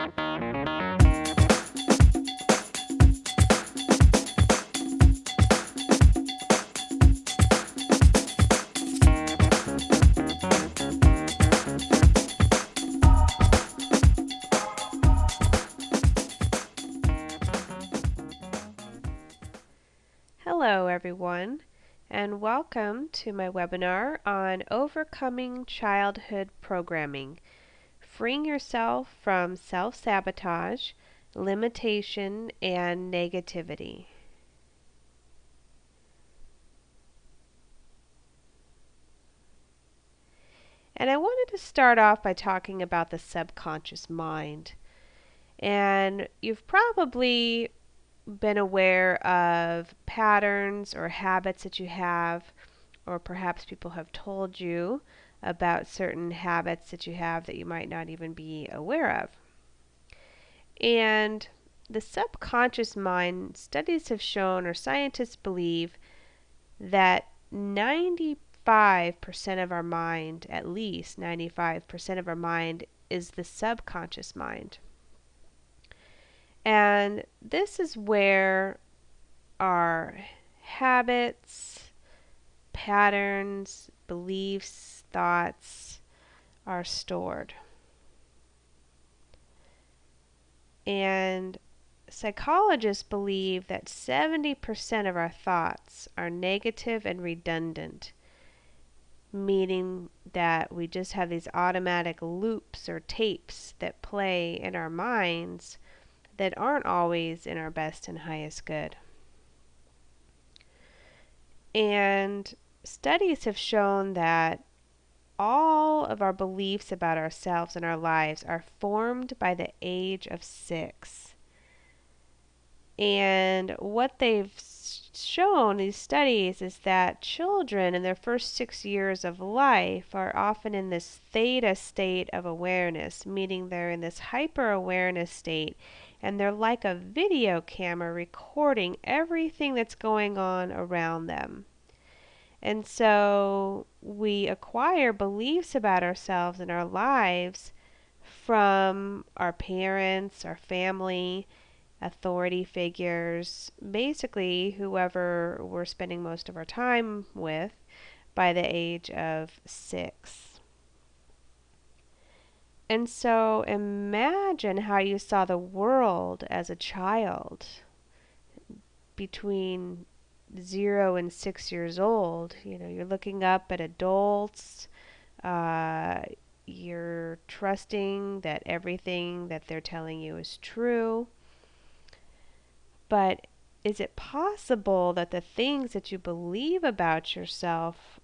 Hello everyone, and welcome to my webinar on overcoming childhood programming, freeing yourself from self-sabotage, limitation, and negativity. And I wanted to start off by talking about the subconscious mind. And you've probably been aware of patterns or habits that you have, or perhaps people have told you about certain habits that you have that you might not even be aware of. And the subconscious mind, studies have shown, or scientists believe, that 95% of our mind, at least 95% of our mind, is the subconscious mind. And this is where our habits, patterns, beliefs, thoughts are stored. And psychologists believe that 70% of our thoughts are negative and redundant, meaning that we just have these automatic loops or tapes that play in our minds that aren't always in our best and highest good. And studies have shown that all of our beliefs about ourselves and our lives are formed by the age of 6. And what they've shown, these studies, is that children in their first 6 years of life are often in this theta state of awareness, meaning they're in this hyper awareness state, and they're like a video camera recording everything that's going on around them. And so we acquire beliefs about ourselves and our lives from our parents, our family, authority figures, basically whoever we're spending most of our time with by the age of 6. And so imagine how you saw the world as a child between 0 and 6 years old. You're looking up at adults, you're trusting that everything that they're telling you is true. But is it possible that the things that you believe about yourself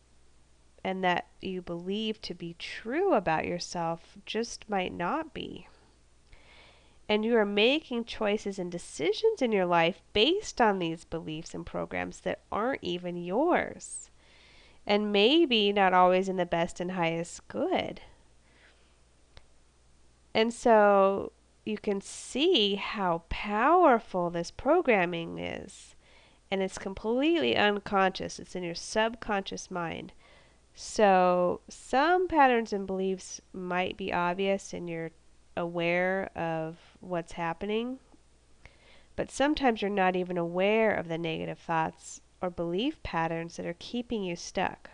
and that you believe to be true about yourself just might not be? And you are making choices and decisions in your life based on these beliefs and programs that aren't even yours, and maybe not always in the best and highest good. And so you can see how powerful this programming is. And it's completely unconscious. It's in your subconscious mind. So some patterns and beliefs might be obvious and you're aware of what's happening, but sometimes you're not even aware of the negative thoughts or belief patterns that are keeping you stuck.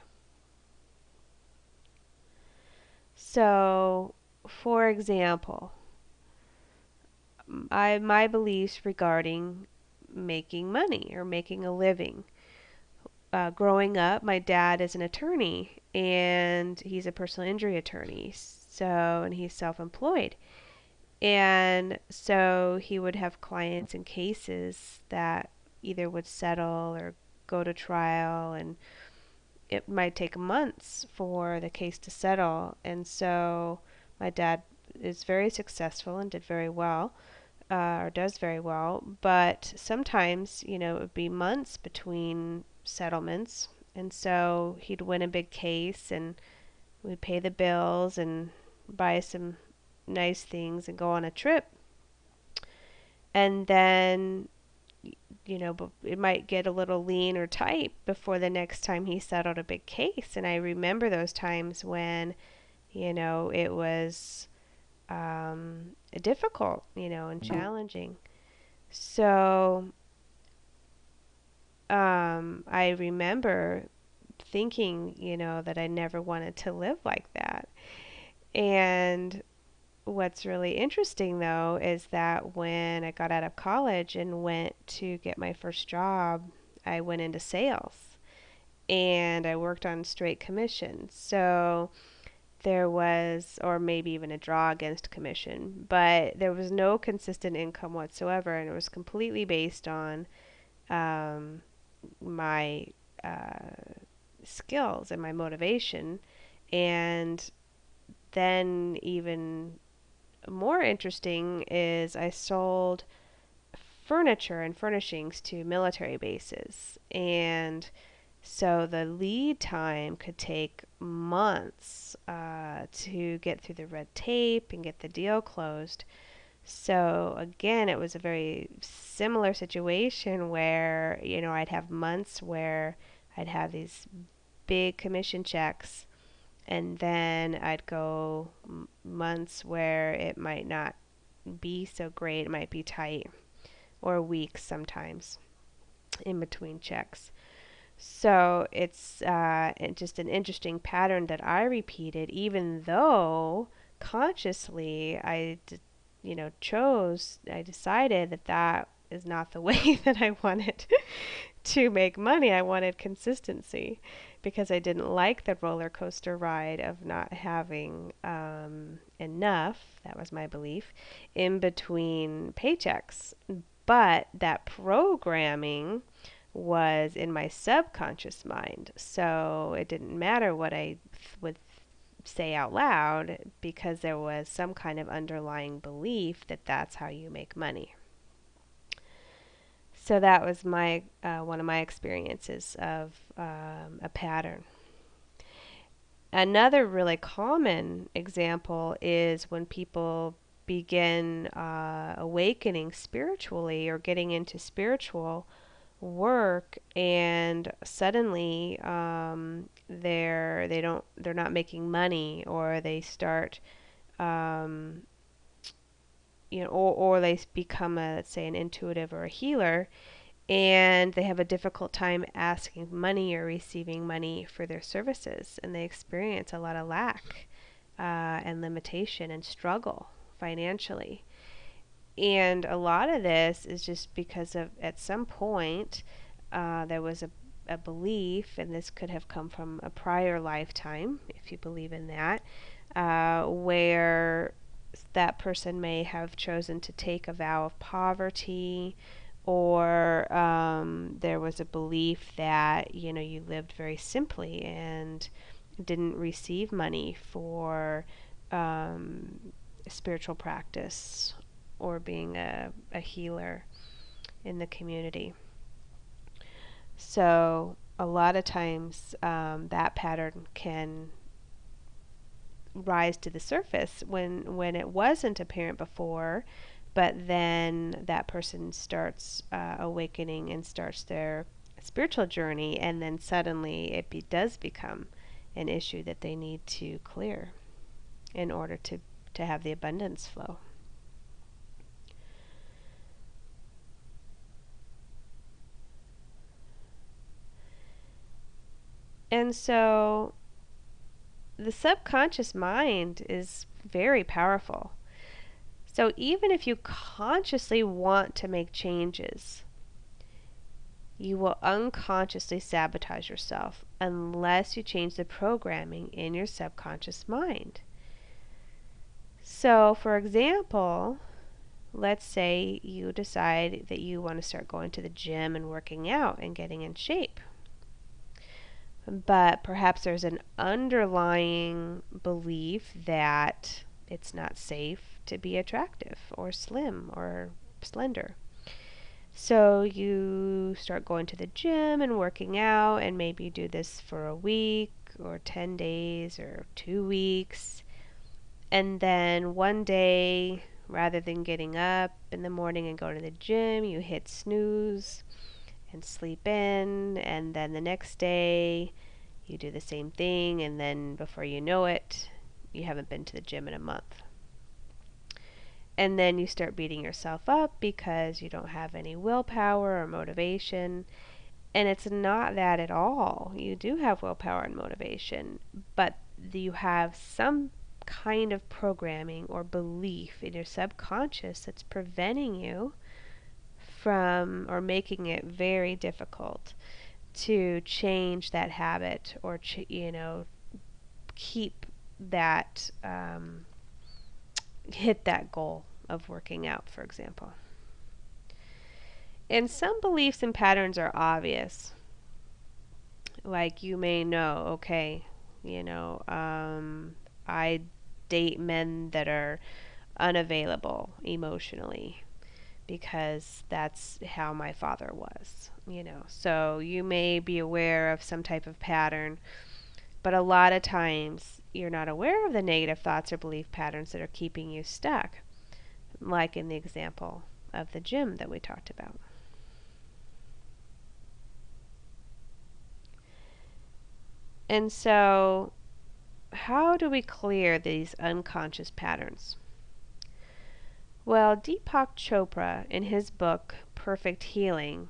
So, for example, my beliefs regarding making money or making a living. Growing up, my dad is an attorney, and he's a personal injury attorney, and he's self-employed. And so he would have clients and cases that either would settle or go to trial, and it might take months for the case to settle. And so my dad is very successful and did very well, or does very well, but sometimes, it would be months between settlements. And so he'd win a big case and we'd pay the bills and buy some nice things and go on a trip. And then, it might get a little lean or tight before the next time he settled a big case. And I remember those times when, it was difficult, and challenging. So I remember thinking, that I never wanted to live like that. And what's really interesting, though, is that when I got out of college and went to get my first job, I went into sales and I worked on straight commission. So there was, or maybe even a draw against commission, but there was no consistent income whatsoever, and it was completely based on um, my skills and my motivation. And then, even more interesting, is I sold furniture and furnishings to military bases. And so the lead time could take months to get through the red tape and get the deal closed. So again, it was a very similar situation where, I'd have months where I'd have these big commission checks, and then I'd go months where it might not be so great, it might be tight, or weeks sometimes in between checks. So it's just an interesting pattern that I repeated, even though consciously I decided that that is not the way that I wanted to make money. I wanted consistency because I didn't like the roller coaster ride of not having enough, that was my belief, in between paychecks. But that programming was in my subconscious mind. So it didn't matter what I would say out loud because there was some kind of underlying belief that that's how you make money. So that was my one of my experiences of a pattern. Another really common example is when people begin awakening spiritually or getting into spiritual work, and suddenly they're not making money, or they start um, or they become a, let's say, an intuitive or a healer, and they have a difficult time asking money or receiving money for their services, and they experience a lot of lack and limitation and struggle financially. And a lot of this is just because of, at some point, there was a belief, and this could have come from a prior lifetime, if you believe in that, where that person may have chosen to take a vow of poverty, or there was a belief that you lived very simply and didn't receive money for spiritual practice or being a healer in the community. So a lot of times that pattern can rise to the surface when it wasn't apparent before, but then that person starts awakening and starts their spiritual journey, and then suddenly does become an issue that they need to clear in order to have the abundance flow. And so the subconscious mind is very powerful. So even if you consciously want to make changes, you will unconsciously sabotage yourself unless you change the programming in your subconscious mind. So, for example, let's say you decide that you want to start going to the gym and working out and getting in shape. But perhaps there's an underlying belief that it's not safe to be attractive or slim or slender. So you start going to the gym and working out, and maybe you do this for a week or 10 days or 2 weeks. And then one day, rather than getting up in the morning and going to the gym, you hit snooze and sleep in. And then the next day, you do the same thing. And then before you know it, you haven't been to the gym in a month. And then you start beating yourself up because you don't have any willpower or motivation. And it's not that at all. You do have willpower and motivation, but you have some kind of programming or belief in your subconscious that's preventing you from, or making it very difficult to change that habit, or keep that, hit that goal of working out, for example. And some beliefs and patterns are obvious. Like, you may know, okay, I date men that are unavailable emotionally because that's how my father was. So you may be aware of some type of pattern, but a lot of times you're not aware of the negative thoughts or belief patterns that are keeping you stuck, like in the example of the gym that we talked about. And so, how do we clear these unconscious patterns? Well, Deepak Chopra, in his book Perfect Healing,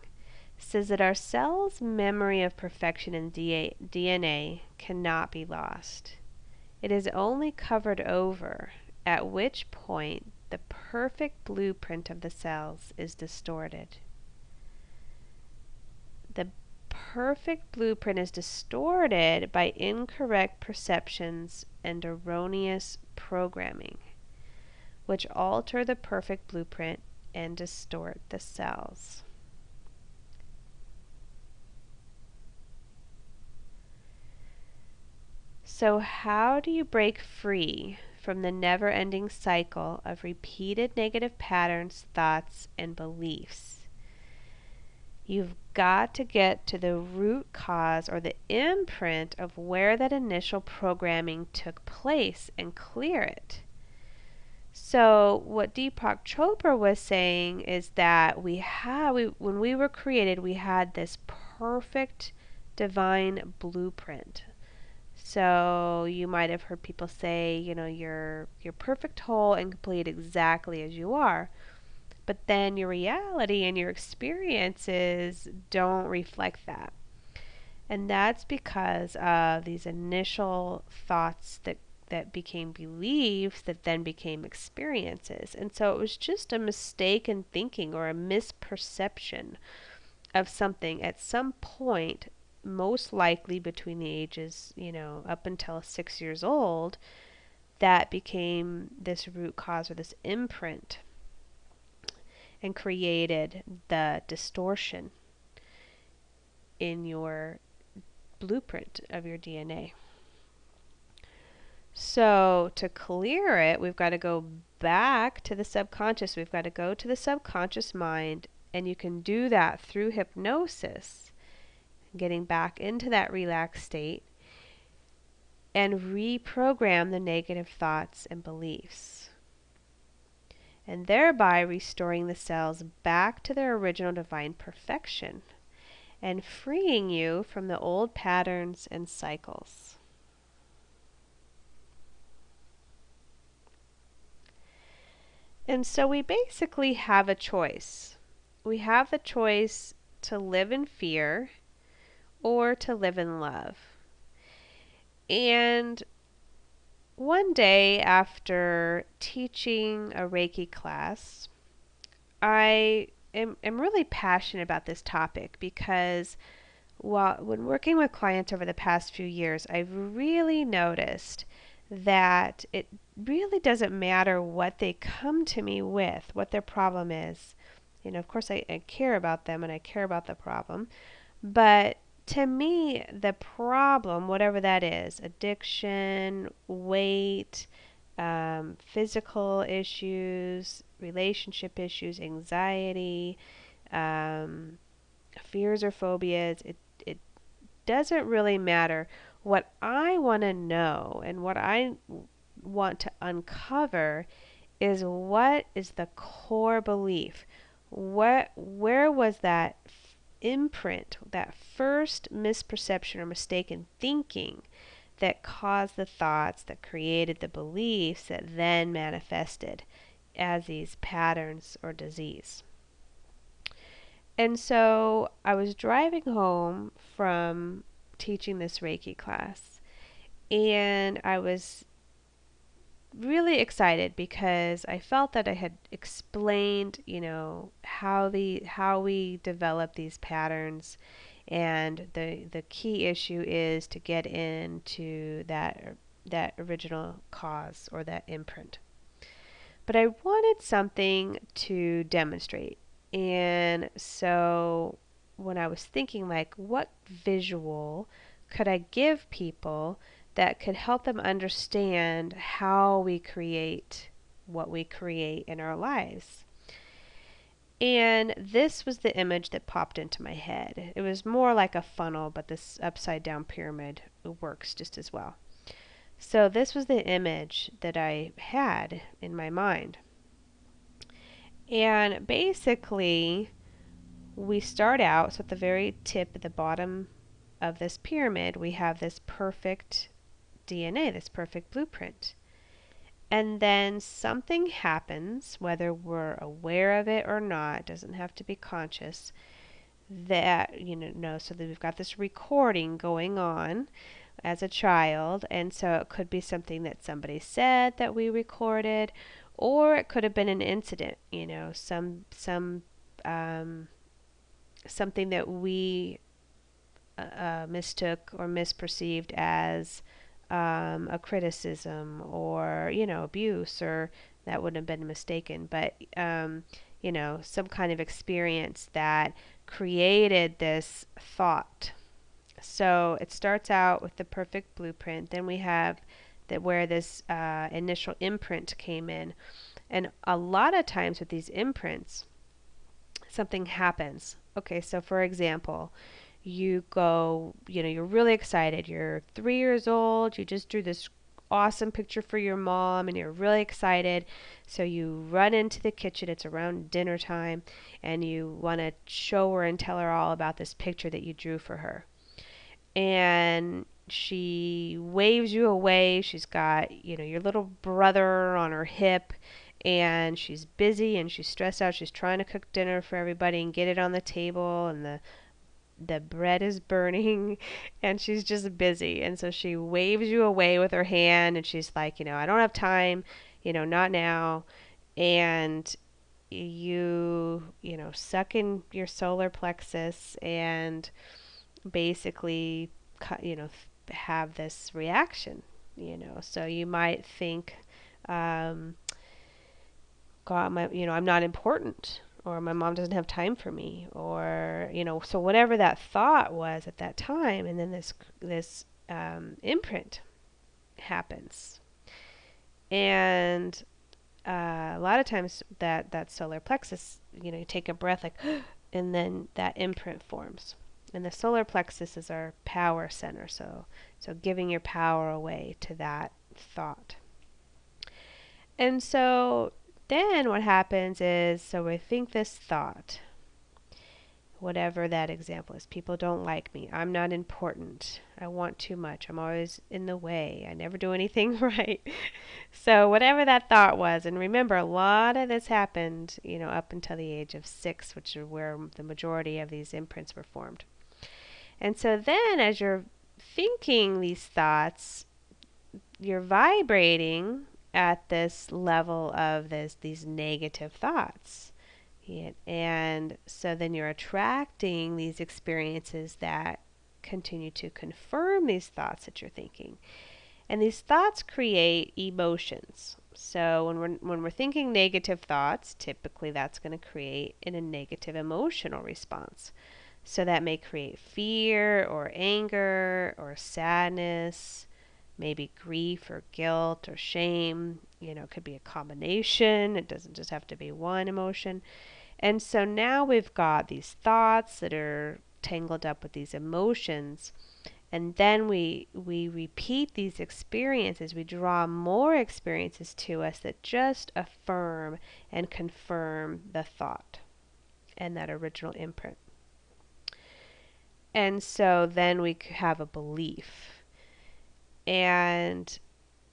says that our cell's memory of perfection in DNA cannot be lost. It is only covered over, at which point the perfect blueprint of the cells is distorted. The perfect blueprint is distorted by incorrect perceptions and erroneous programming, which alter the perfect blueprint and distort the cells. So how do you break free from the never-ending cycle of repeated negative patterns, thoughts, and beliefs? You've got to get to the root cause, or the imprint, of where that initial programming took place and clear it. So what Deepak Chopra was saying is that when we were created, we had this perfect divine blueprint. So you might have heard people say, you're perfect, whole, and complete exactly as you are. But then your reality and your experiences don't reflect that. And that's because of these initial thoughts that became beliefs that then became experiences. And so it was just a mistake in thinking, or a misperception of something at some point, most likely between the ages, up until 6 years old, that became this root cause, or this imprint, and created the distortion in your blueprint of your DNA. So to clear it, we've got to go back to the subconscious. We've got to go to the subconscious mind, and you can do that through hypnosis, getting back into that relaxed state, and reprogram the negative thoughts and beliefs, and thereby restoring the cells back to their original divine perfection, and freeing you from the old patterns and cycles. And so we basically have a choice. We have the choice to live in fear or to live in love. And one day, after teaching a Reiki class, I am really passionate about this topic, because when working with clients over the past few years, I've really noticed that it really doesn't matter what they come to me with, what their problem is. Of course, I care about them and I care about the problem, but to me, the problem, whatever that is, addiction, weight, physical issues, relationship issues, anxiety, fears or phobias, it doesn't really matter. What I want to know, and what I want to uncover, is what is the core belief? Where was that imprint, that first misperception or mistaken thinking, that caused the thoughts, that created the beliefs, that then manifested as these patterns or disease. And so I was driving home from teaching this Reiki class, and I was really excited because I felt that I had explained, how we develop these patterns, and the key issue is to get into that original cause or that imprint. But I wanted something to demonstrate. And so when I was thinking, like, what visual could I give people that could help them understand how we create what we create in our lives? And this was the image that popped into my head. It was more like a funnel, but this upside down pyramid works just as well. So this was the image that I had in my mind. And basically, we start out, so at the very tip, at the bottom of this pyramid, we have this perfect DNA, this perfect blueprint. And then something happens, whether we're aware of it or not, it doesn't have to be conscious, that, so that we've got this recording going on as a child, and so it could be something that somebody said that we recorded, or it could have been an incident, something that we mistook or misperceived as a criticism, or abuse, or that wouldn't have been mistaken, but some kind of experience that created this thought. So it starts out with the perfect blueprint. Then we have that where this initial imprint came in. And a lot of times with these imprints, something happens. Okay, so for example, you go, you're really excited. You're 3 years old. You just drew this awesome picture for your mom, and you're really excited. So you run into the kitchen. It's around dinner time, and you want to show her and tell her all about this picture that you drew for her. And she waves you away. She's got, your little brother on her hip, and she's busy and she's stressed out. She's trying to cook dinner for everybody and get it on the table, and the bread is burning, and she's just busy. And so she waves you away with her hand, and she's like, I don't have time, not now. And suck in your solar plexus and basically, have this reaction, So you might think, God, I'm not important, or my mom doesn't have time for me, or so whatever that thought was at that time, and then this imprint happens, and a lot of times that solar plexus, you take a breath like, and then that imprint forms. And the solar plexus is our power center, so giving your power away to that thought. And so then what happens is, so we think this thought, whatever that example is, people don't like me, I'm not important, I want too much, I'm always in the way, I never do anything right. So whatever that thought was, and remember, a lot of this happened, up until the age of 6, which is where the majority of these imprints were formed. And so then as you're thinking these thoughts, you're vibrating at this level of these negative thoughts. And so then you're attracting these experiences that continue to confirm these thoughts that you're thinking. And these thoughts create emotions. So when we're thinking negative thoughts, typically that's going to create a negative emotional response. So that may create fear or anger or sadness, maybe grief or guilt or shame. It could be a combination. It doesn't just have to be one emotion. And so now we've got these thoughts that are tangled up with these emotions. And then we repeat these experiences. We draw more experiences to us that just affirm and confirm the thought and that original imprint. And so then we have a belief. And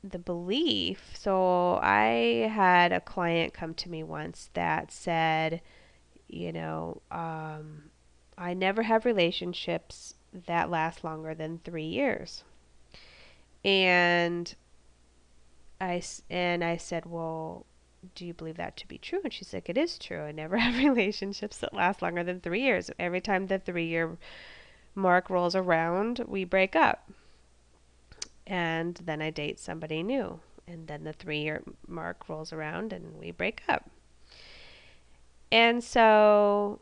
the belief, so I had a client come to me once that said, you know, I never have relationships that last longer than 3 years. And I said, well, do you believe that to be true? And she's like, it is true. I never have relationships that last longer than 3 years. Every time the 3 year mark rolls around, we break up. And then I date somebody new. And then the 3 year mark rolls around and we break up. And so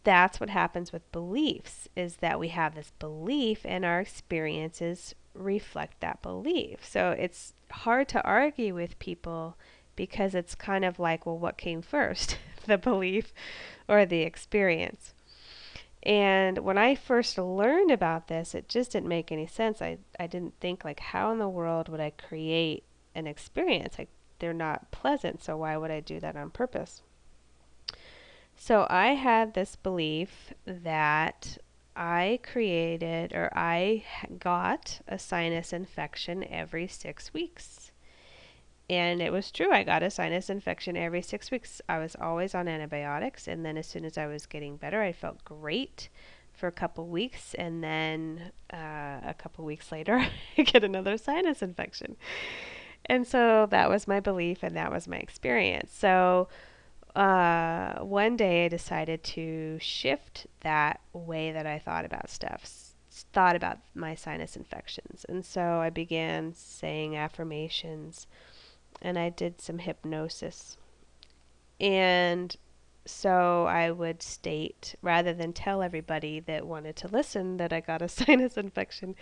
that's what happens with beliefs, is that we have this belief and our experiences reflect that belief. So it's hard to argue with people because it's kind of like, well, what came first, the belief or the experience? And when I first learned about this, it just didn't make any sense. I didn't think, like, how in the world would I create an experience? Like, they're not pleasant, so why would I do that on purpose? So I had this belief that I created or I got a sinus infection every 6 weeks. And it was true. I got a sinus infection every 6 weeks. I was always on antibiotics. And then as soon as I was getting better, I felt great for a couple weeks. And then a couple weeks later, I get another sinus infection. And so that was my belief and that was my experience. So one day I decided to shift that way that I thought about stuff, thought about my sinus infections. And so I began saying affirmations and I did some hypnosis. And so I would state, rather than tell everybody that wanted to listen that I got a sinus infection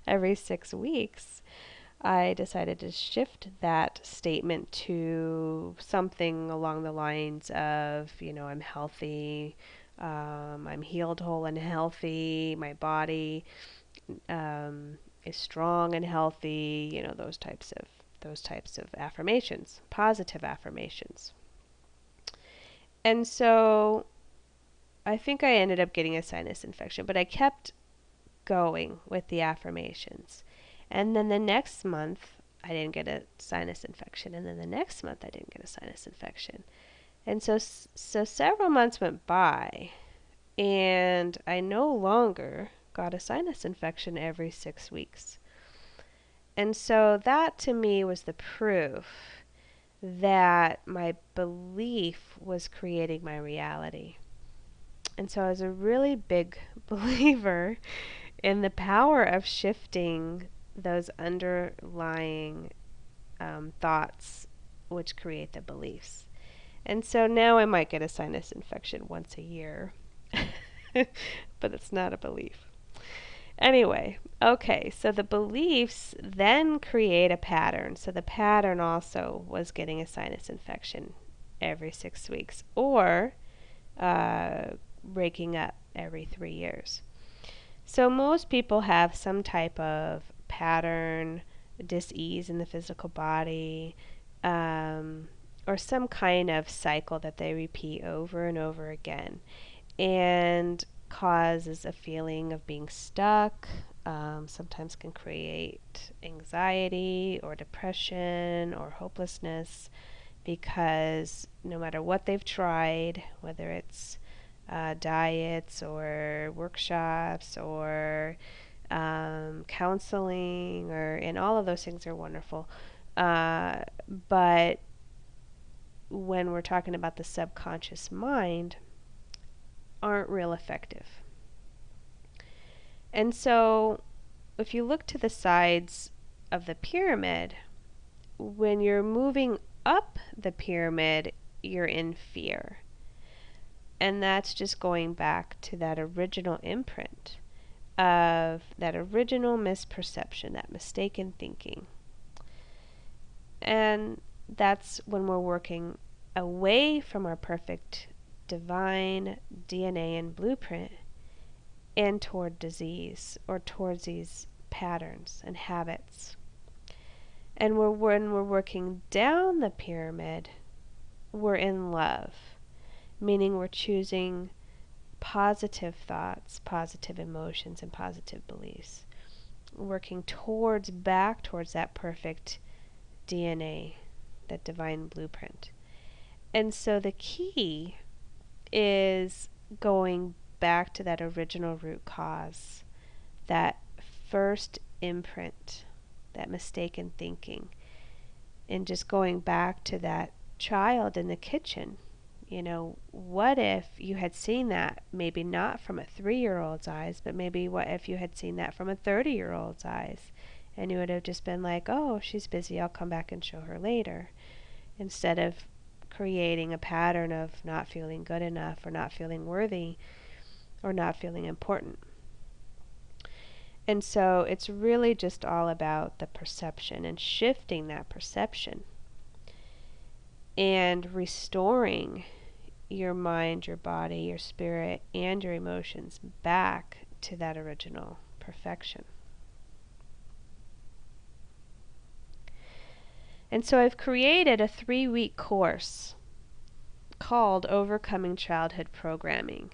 every 6 weeks, I decided to shift that statement to something along the lines of, I'm healthy, I'm healed, whole, and healthy, my body is strong and healthy, those types of affirmations, positive affirmations. And so I think I ended up getting a sinus infection, but I kept going with the affirmations. And then the next month, I didn't get a sinus infection. And then the next month, I didn't get a sinus infection. And so several months went by, and I no longer got a sinus infection every 6 weeks. And so that to me was the proof that my belief was creating my reality. And so I was a really big believer in the power of shifting those underlying thoughts which create the beliefs. And so now I might get a sinus infection once a year, but it's not a belief. Anyway, okay, so the beliefs then create a pattern. So the pattern also was getting a sinus infection every 6 weeks or breaking up every 3 years. So most people have some type of pattern, dis-ease in the physical body, or some kind of cycle that they repeat over and over again, and causes a feeling of being stuck. Sometimes can create anxiety or depression or hopelessness because no matter what they've tried, whether it's diets or workshops or counseling, and all of those things are wonderful. But when we're talking about the subconscious mind, aren't real effective. And so if you look to the sides of the pyramid, when you're moving up the pyramid, you're in fear. And that's just going back to that original imprint of that original misperception, that mistaken thinking. And that's when we're working away from our perfect divine DNA and blueprint and toward disease or towards these patterns and habits. And when we're working down the pyramid, we're in love, meaning we're choosing positive thoughts, positive emotions, and positive beliefs, working back towards that perfect DNA, that divine blueprint. And so the key is going back to that original root cause, that first imprint, that mistaken thinking, and just going back to that child in the kitchen. You know, what if you had seen that, maybe not from a 3-year-old's eyes, but maybe what if you had seen that from a 30-year-old's eyes? And you would have just been like, oh, she's busy, I'll come back and show her later. Instead of creating a pattern of not feeling good enough, or not feeling worthy, or not feeling important. And so it's really just all about the perception and shifting that perception and restoring your mind, your body, your spirit, and your emotions back to that original perfection. And so I've created a 3-week course called Overcoming Childhood Programming.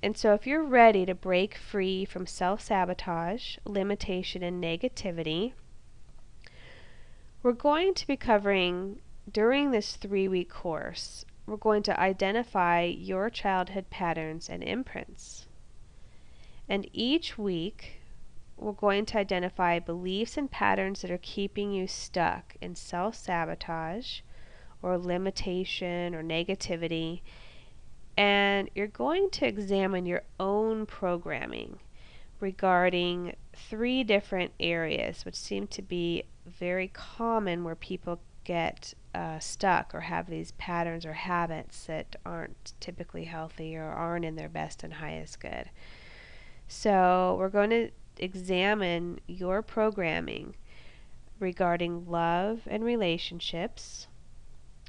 And so if you're ready to break free from self-sabotage, limitation, and negativity, we're going to be covering, during this 3-week course, we're going to identify your childhood patterns and imprints. And each week, we're going to identify beliefs and patterns that are keeping you stuck in self-sabotage or limitation or negativity. And you're going to examine your own programming regarding 3 different areas, which seem to be very common where people get stuck or have these patterns or habits that aren't typically healthy or aren't in their best and highest good. So we're going to examine your programming regarding love and relationships,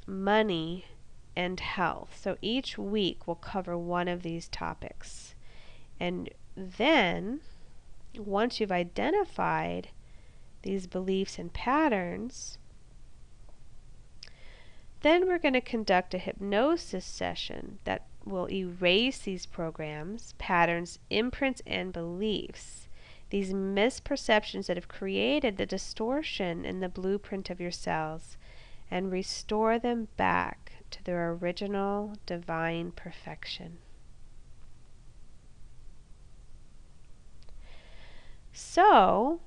money, and health. So each week we'll cover one of these topics. And then, once you've identified these beliefs and patterns, then we're going to conduct a hypnosis session that will erase these programs, patterns, imprints, and beliefs, these misperceptions that have created the distortion in the blueprint of your cells, and restore them back to their original divine perfection. So,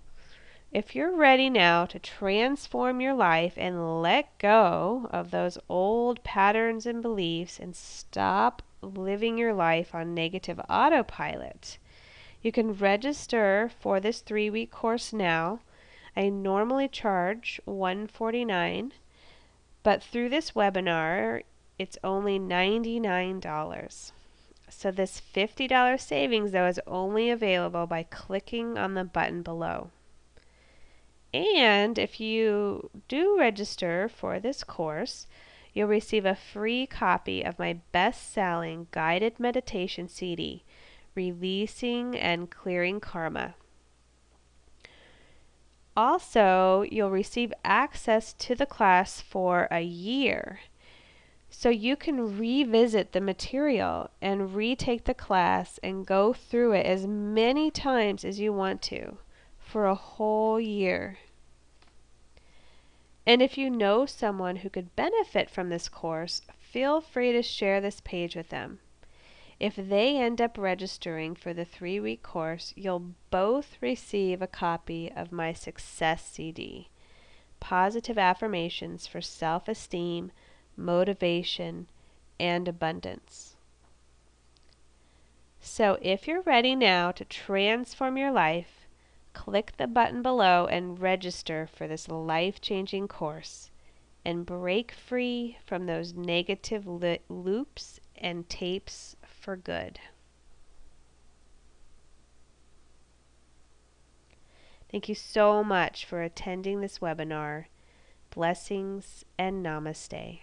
if you're ready now to transform your life and let go of those old patterns and beliefs and stop living your life on negative autopilot, you can register for this 3-week course now. I normally charge $149, but through this webinar, it's only $99. So this $50 savings, though, is only available by clicking on the button below. And if you do register for this course, you'll receive a free copy of my best-selling guided meditation CD, Releasing and Clearing Karma. Also, you'll receive access to the class for a year. So you can revisit the material and retake the class and go through it as many times as you want to for a whole year. And if you know someone who could benefit from this course, feel free to share this page with them. If they end up registering for the 3-week course, you'll both receive a copy of my Success CD, Positive Affirmations for Self-Esteem, Motivation, and Abundance. So if you're ready now to transform your life, click the button below and register for this life-changing course and break free from those negative loops and tapes for good. Thank you so much for attending this webinar. Blessings and namaste.